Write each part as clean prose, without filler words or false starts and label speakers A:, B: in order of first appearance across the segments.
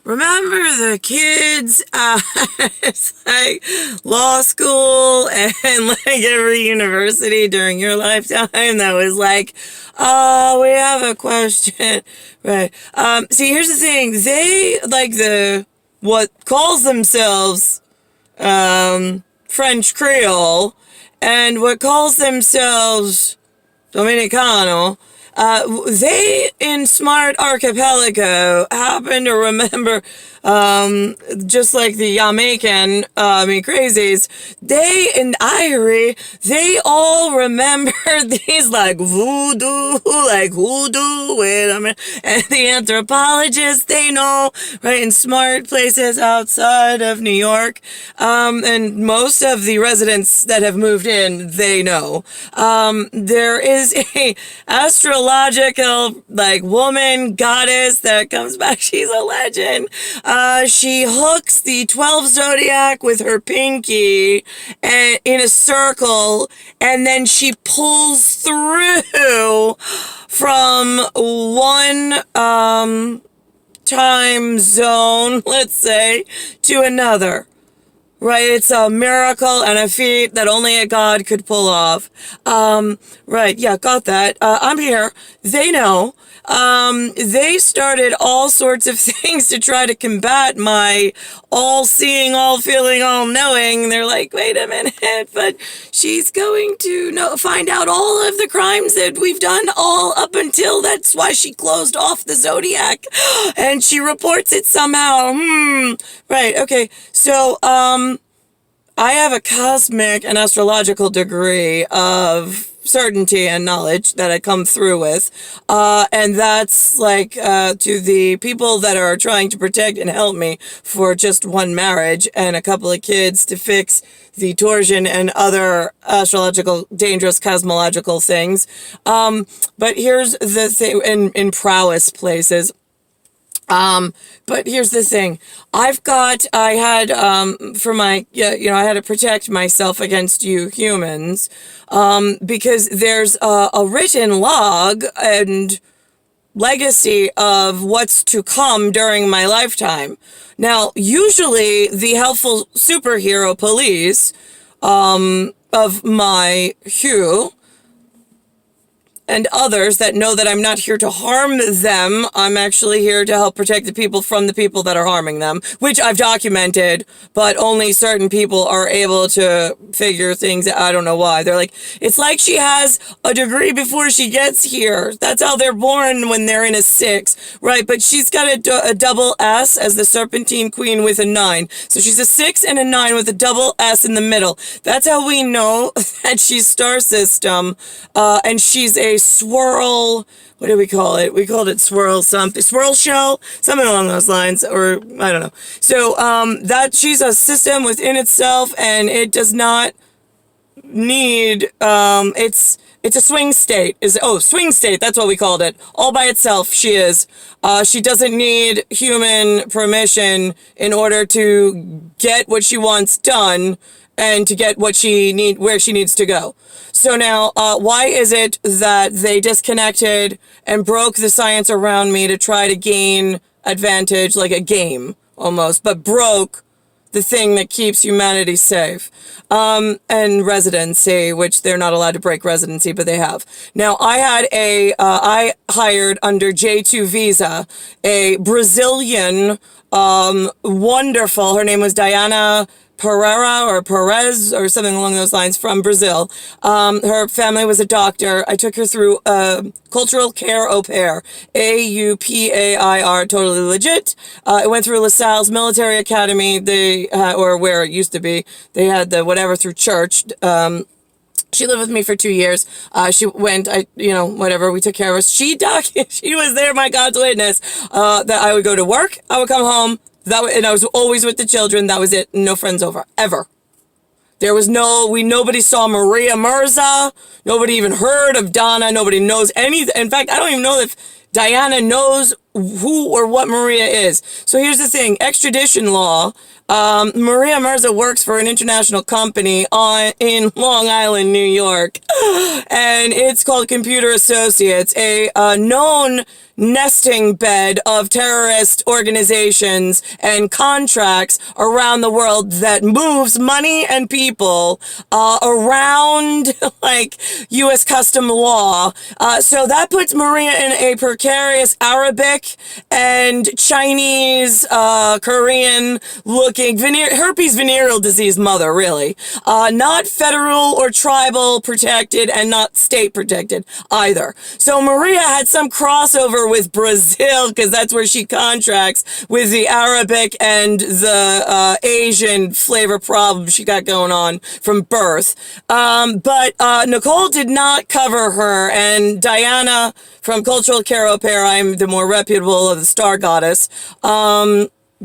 A: remember the kids it's like law school and like every university during your lifetime that was like, oh, we have a question. Right. See, here's the thing. They like what calls themselves French Creole and what calls themselves Dominicano. They in Smart Archipelago happen to remember, just like the Jamaican, me crazies, they in Irie, they all remember these like voodoo, wait a minute, and the anthropologists, they know, right, in smart places outside of New York, and most of the residents that have moved in, they know. There is a astrological, like, woman, goddess that comes back. She's a legend. She hooks the 12 zodiac with her pinky and in a circle, and then she pulls through from one time zone, let's say, to another. Right, it's a miracle and a feat that only a god could pull off. Right, yeah, got that. I'm here. They know. They started all sorts of things to try to combat my all-seeing, all-feeling, all-knowing. They're like, wait a minute, but she's going to find out all of the crimes that we've done all up until that's why she closed off the Zodiac. And she reports it somehow. Right, okay. So, I have a cosmic and astrological degree of certainty and knowledge that I come through with. And that's like, to the people that are trying to protect and help me for just one marriage and a couple of kids to fix the torsion and other astrological, dangerous cosmological things. But here's the thing, in prowess places. But here's the thing. I had to protect myself against you humans, because there's a written log and legacy of what's to come during my lifetime. Now, usually the helpful superhero police, of my hue, and others that know that I'm not here to harm them. I'm actually here to help protect the people from the people that are harming them, which I've documented, but only certain people are able to figure things out. I don't know why. They're like, it's like she has a degree before she gets here. That's how they're born when they're in a 6, right? But she's got a double S as the Serpentine Queen with a 9. So she's a 6 and a 9 with a double S in the middle. That's how we know that she's star system, and she's a swirl, what do we call it? We called it swirl shell, something along those lines, or I don't know. So that she's a system within itself, and it does not need it's a swing state. Swing state, that's what we called it. All by itself, she is. She doesn't need human permission in order to get what she wants done and to get what where she needs to go. So now, why is it that they disconnected and broke the science around me to try to gain advantage, like a game, almost, but broke the thing that keeps humanity safe, and residency, which they're not allowed to break residency, but they have. Now, I hired under J2 visa, a Brazilian, wonderful, her name was Diana Pereira or Perez or something along those lines, from Brazil. Her family was a doctor. I took her through cultural care au pair, AUPAIR, totally legit. I went through LaSalle's military academy, or where it used to be. They had the whatever through church. She lived with me for 2 years. She went, whatever, we took care of her. She was there, my God's witness, that I would go to work, I would come home, and I was always with the children. That was it. No friends over, ever. There was nobody saw Maria MURZA. Nobody even heard of Donna. Nobody knows anything. In fact, I don't even know if Diana knows who or what Maria is. So here's the thing, extradition law. Maria MURZA works for an international company in Long Island, New York, and it's called Computer Associates, a known nesting bed of terrorist organizations and contracts around the world that moves money and people around like U.S. custom law. So that puts Maria in a precarious Arabic and Chinese, Korean looking herpes venereal disease mother, really. Not federal or tribal protected and not state protected either. So Maria had some crossover with Brazil, because that's where she contracts with the Arabic and the Asian flavor problem she got going on from birth. But Nicole did not cover her, and Diana from Cultural Care Au Pair, I'm the more reputable of the star goddess.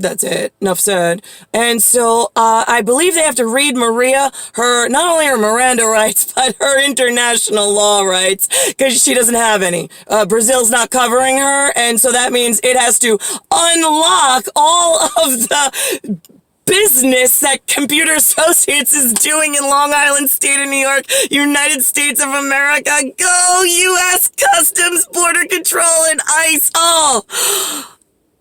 A: That's it. Enough said. And so I believe they have to read Maria her, not only her Miranda rights, but her international law rights, because she doesn't have any. Brazil's not covering her, and so that means it has to unlock all of the business that Computer Associates is doing in Long Island State of New York, United States of America. Go U.S. Customs, Border Control, and ICE. Oh,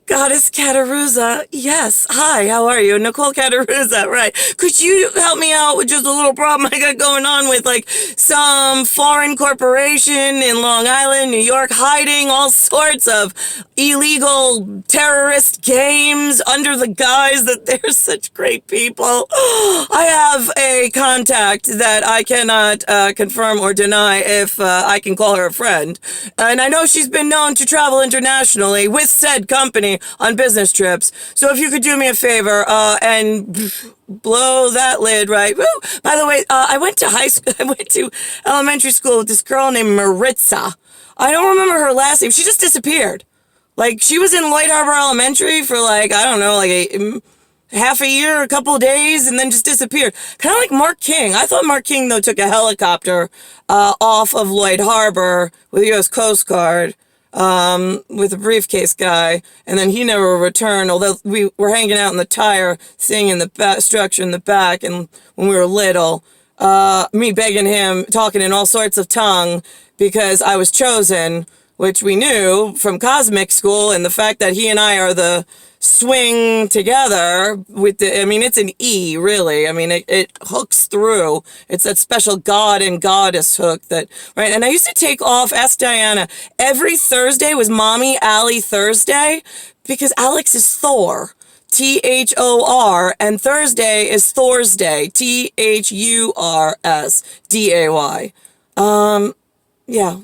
A: Goddess Cattaruzza, yes. Hi, how are you? Nicole Cattaruzza, right. Could you help me out with just a little problem I got going on with, like, some foreign corporation in Long Island, New York, hiding all sorts of illegal terrorist games under the guise that they're such great people? I have a contact that I cannot confirm or deny if I can call her a friend. And I know she's been known to travel internationally with said company on business trips. So if you could do me a favor and blow that lid, right? Woo! By the way, I went to elementary school with this girl named Maritza. I don't remember her last name. She just disappeared. Like, she was in Lloyd Harbor Elementary for, like, I don't know, like half a year, a couple of days, and then just disappeared. Kind of like Mark King. I thought Mark King, though, took a helicopter off of Lloyd Harbor with the U.S. Coast Guard. With a briefcase guy, and then he never returned, although we were hanging out in the tire thing in the back, structure in the back, and when we were little, me begging him, talking in all sorts of tongue, because I was chosen, which we knew from cosmic school, and the fact that he and I are the swing together with the, I mean, it's an E, really. I mean, it hooks through. It's that special God and Goddess hook that, right? And I used to take off, ask Diana, every Thursday was Mommy Allie Thursday, because Alex is Thor. Thor, and Thursday is Thor's Day. Thursday. Yeah,